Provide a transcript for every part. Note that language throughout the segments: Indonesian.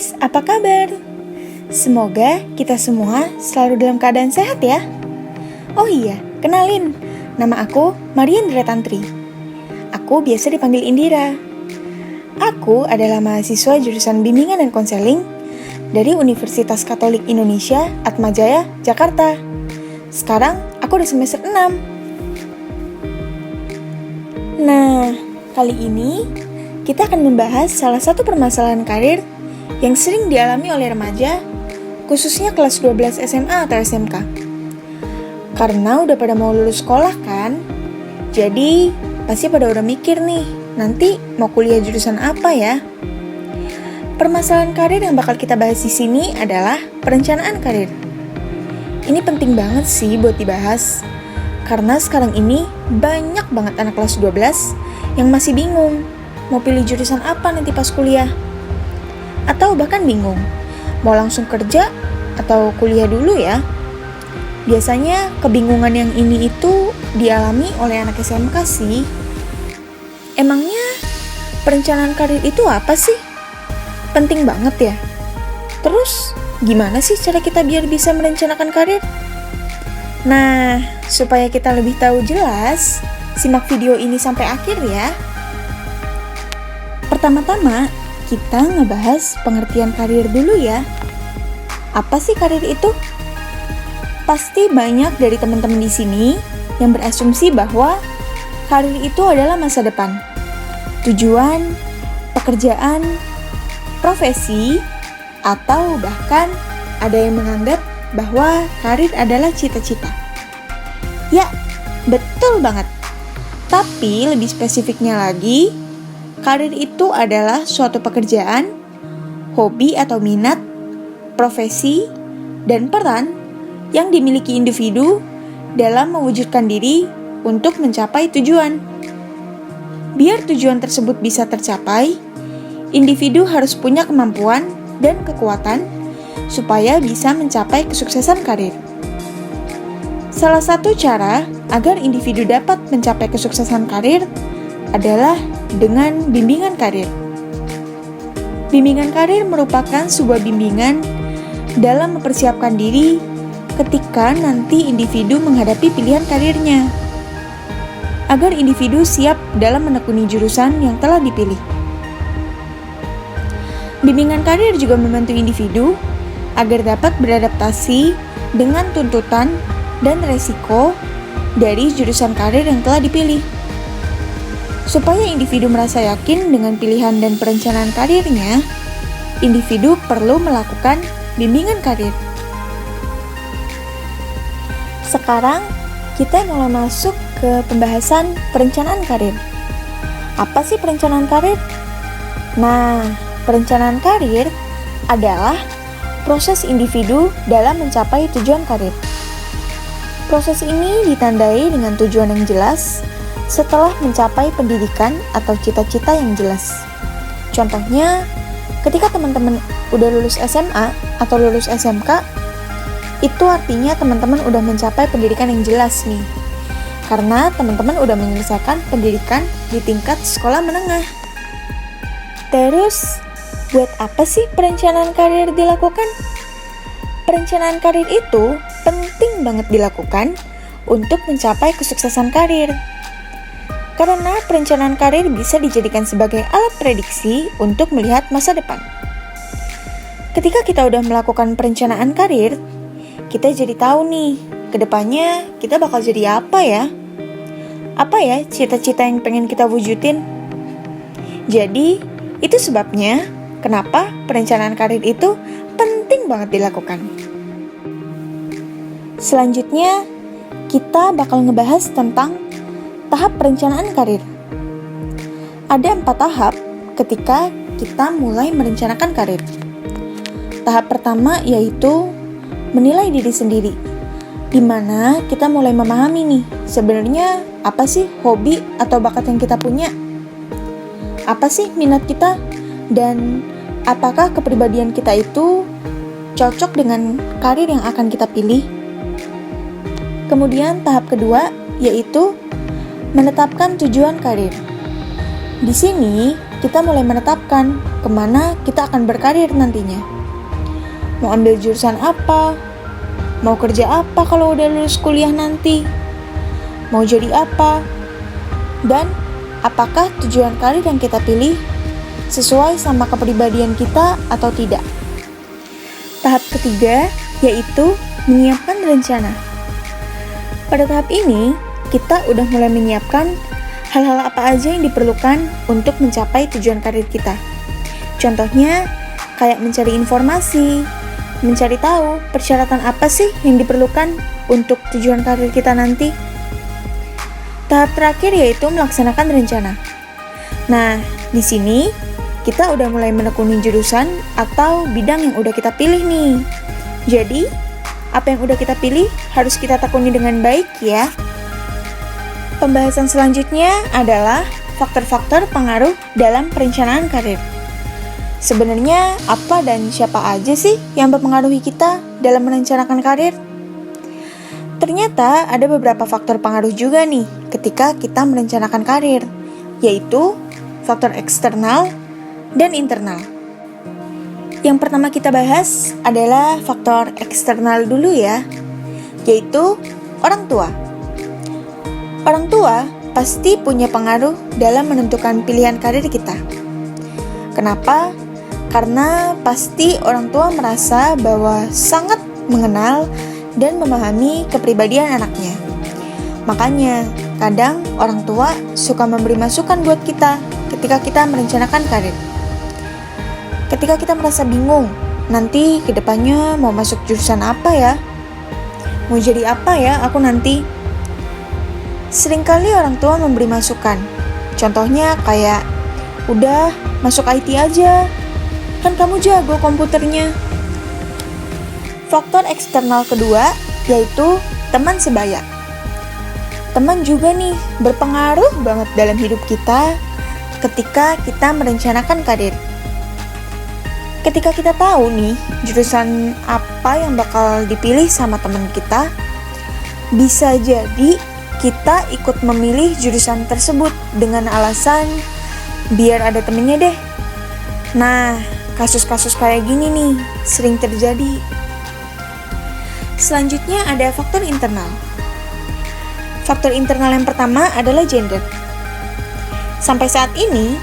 guys, apa kabar? Semoga kita semua selalu dalam keadaan sehat ya. Oh iya, kenalin, nama aku Mariandra Tantri. Aku biasa dipanggil Indira. Aku adalah mahasiswa jurusan Bimbingan dan Konseling dari Universitas Katolik Indonesia Atmajaya, Jakarta. Sekarang aku udah semester 6. Nah, kali ini kita akan membahas salah satu permasalahan karir yang sering dialami oleh remaja, khususnya kelas 12 SMA atau SMK. Karena udah pada mau lulus sekolah kan, jadi pasti pada udah mikir nih, nanti mau kuliah jurusan apa ya? Permasalahan karir yang bakal kita bahas di sini adalah perencanaan karir. Ini penting banget sih buat dibahas, karena sekarang ini banyak banget anak kelas 12 yang masih bingung mau pilih jurusan apa nanti pas kuliah. Atau bahkan bingung, mau langsung kerja atau kuliah dulu ya. Biasanya kebingungan yang ini itu dialami oleh anak SMK sih. Emangnya perencanaan karir itu apa sih? Penting banget ya. Terus gimana sih cara kita biar bisa merencanakan karir? Nah, supaya kita lebih tahu jelas, simak video ini sampai akhir ya. Pertama-tama, kita ngebahas pengertian karir dulu ya. Apa sih karir itu? Pasti banyak dari teman-teman di sini yang berasumsi bahwa karir itu adalah masa depan, tujuan, pekerjaan, profesi, atau bahkan ada yang menganggap bahwa karir adalah cita-cita. Ya, betul banget. Tapi lebih spesifiknya lagi, karir itu adalah suatu pekerjaan, hobi atau minat, profesi, dan peran yang dimiliki individu dalam mewujudkan diri untuk mencapai tujuan. Biar tujuan tersebut bisa tercapai, individu harus punya kemampuan dan kekuatan supaya bisa mencapai kesuksesan karir. Salah satu cara agar individu dapat mencapai kesuksesan karir adalah dengan bimbingan karir. Bimbingan karir merupakan sebuah bimbingan dalam mempersiapkan diri ketika nanti individu menghadapi pilihan karirnya, agar individu siap dalam menekuni jurusan yang telah dipilih. Bimbingan karir juga membantu individu agar dapat beradaptasi dengan tuntutan dan resiko dari jurusan karir yang telah dipilih. Supaya individu merasa yakin dengan pilihan dan perencanaan karirnya, individu perlu melakukan bimbingan karir. Sekarang kita mulai masuk ke pembahasan perencanaan karir. Apa sih perencanaan karir? Nah, perencanaan karir adalah proses individu dalam mencapai tujuan karir. Proses ini ditandai dengan tujuan yang jelas setelah mencapai pendidikan atau cita-cita yang jelas. Contohnya, ketika teman-teman udah lulus SMA atau lulus SMK, itu artinya teman-teman udah mencapai pendidikan yang jelas nih. Karena teman-teman udah menyelesaikan pendidikan di tingkat sekolah menengah. Terus, buat apa sih perencanaan karir dilakukan? Perencanaan karir itu penting banget dilakukan untuk mencapai kesuksesan karir. Karena perencanaan karir bisa dijadikan sebagai alat prediksi untuk melihat masa depan. Ketika kita udah melakukan perencanaan karir, kita jadi tahu nih, kedepannya kita bakal jadi apa ya? Apa ya cita-cita yang pengen kita wujudin? Jadi, itu sebabnya kenapa perencanaan karir itu penting banget dilakukan. Selanjutnya, kita bakal ngebahas tentang tahap perencanaan karir. Ada 4 tahap ketika kita mulai merencanakan karir. Tahap pertama yaitu menilai diri sendiri, di mana kita mulai memahami nih, sebenarnya apa sih hobi atau bakat yang kita punya? Apa sih minat kita? Dan apakah kepribadian kita itu cocok dengan karir yang akan kita pilih? Kemudian tahap kedua yaitu menetapkan tujuan karir. Di sini kita mulai menetapkan kemana kita akan berkarir nantinya. Mau ambil jurusan apa? Mau kerja apa kalau udah lulus kuliah nanti? Mau jadi apa? Dan apakah tujuan karir yang kita pilih sesuai sama kepribadian kita atau tidak? Tahap ketiga yaitu menyiapkan rencana. Pada tahap ini, kita udah mulai menyiapkan hal-hal apa aja yang diperlukan untuk mencapai tujuan karir kita. Contohnya, kayak mencari informasi, mencari tahu persyaratan apa sih yang diperlukan untuk tujuan karir kita nanti. Tahap terakhir yaitu melaksanakan rencana. Nah, di sini kita udah mulai menekuni jurusan atau bidang yang udah kita pilih nih. Jadi, apa yang udah kita pilih harus kita tekuni dengan baik ya. Pembahasan selanjutnya adalah faktor-faktor pengaruh dalam perencanaan karir. Sebenarnya apa dan siapa aja sih yang mempengaruhi kita dalam merencanakan karir? Ternyata ada beberapa faktor pengaruh juga nih ketika kita merencanakan karir, yaitu faktor eksternal dan internal. Yang pertama kita bahas adalah faktor eksternal dulu ya, yaitu orang tua. Orang tua pasti punya pengaruh dalam menentukan pilihan karir kita. Kenapa? Karena pasti orang tua merasa bahwa sangat mengenal dan memahami kepribadian anaknya. Makanya, kadang orang tua suka memberi masukan buat kita ketika kita merencanakan karir. Ketika kita merasa bingung, nanti kedepannya mau masuk jurusan apa ya? Mau jadi apa ya aku nanti? Seringkali orang tua memberi masukan. Contohnya kayak, udah masuk IT aja, kan kamu jago komputernya. Faktor eksternal kedua yaitu teman sebaya. Teman juga nih berpengaruh banget dalam hidup kita ketika kita merencanakan karir. Ketika kita tahu nih jurusan apa yang bakal dipilih sama teman kita, bisa jadi kita ikut memilih jurusan tersebut dengan alasan biar ada temennya deh. Nah, kasus-kasus kayak gini nih sering terjadi. Selanjutnya ada faktor internal. Faktor internal yang pertama adalah gender. Sampai saat ini,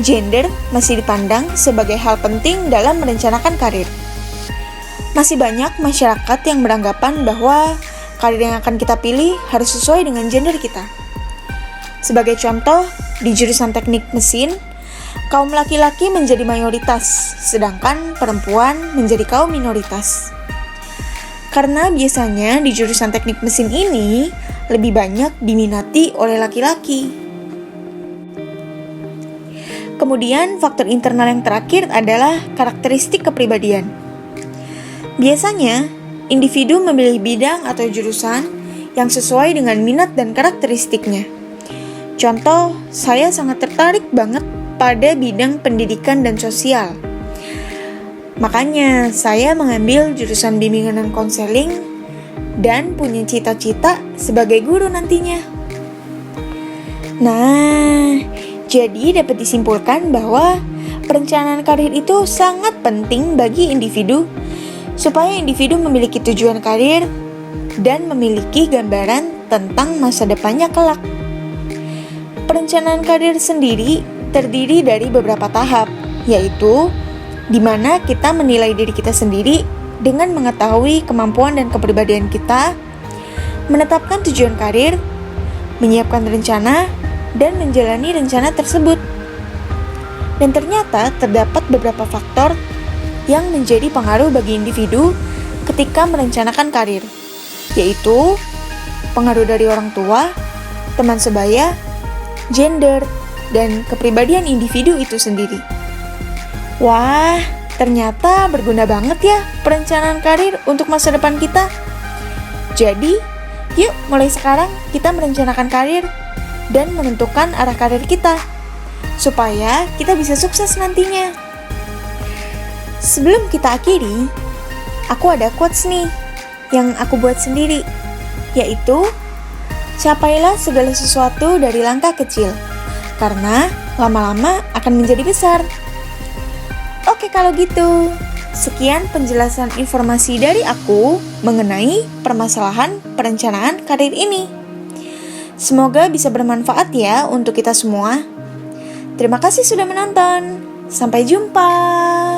gender masih dipandang sebagai hal penting dalam merencanakan karir. Masih banyak masyarakat yang beranggapan bahwa karir yang akan kita pilih harus sesuai dengan gender kita. Sebagai contoh, di jurusan teknik mesin, kaum laki-laki menjadi mayoritas, sedangkan perempuan menjadi kaum minoritas. Karena biasanya di jurusan teknik mesin ini lebih banyak diminati oleh laki-laki. Kemudian faktor internal yang terakhir adalah karakteristik kepribadian. Biasanya, individu memilih bidang atau jurusan yang sesuai dengan minat dan karakteristiknya. Contoh, saya sangat tertarik banget pada bidang pendidikan dan sosial. Makanya saya mengambil jurusan bimbingan dan konseling dan punya cita-cita sebagai guru nantinya. Nah, jadi dapat disimpulkan bahwa perencanaan karir itu sangat penting bagi individu supaya individu memiliki tujuan karir dan memiliki gambaran tentang masa depannya kelak. Perencanaan karir sendiri terdiri dari beberapa tahap, yaitu di mana kita menilai diri kita sendiri dengan mengetahui kemampuan dan kepribadian kita, menetapkan tujuan karir, menyiapkan rencana, dan menjalani rencana tersebut. Dan ternyata terdapat beberapa faktor yang menjadi pengaruh bagi individu ketika merencanakan karir, yaitu pengaruh dari orang tua, teman sebaya, gender, dan kepribadian individu itu sendiri. Wah, ternyata berguna banget ya perencanaan karir untuk masa depan kita. Jadi, yuk mulai sekarang kita merencanakan karir dan menentukan arah karir kita, supaya kita bisa sukses nantinya. Sebelum kita akhiri, aku ada quotes nih yang aku buat sendiri, yaitu, capailah segala sesuatu dari langkah kecil, karena lama-lama akan menjadi besar. Oke, kalau gitu, sekian penjelasan informasi dari aku mengenai permasalahan perencanaan karir ini. Semoga bisa bermanfaat ya untuk kita semua. Terima kasih sudah menonton. Sampai jumpa.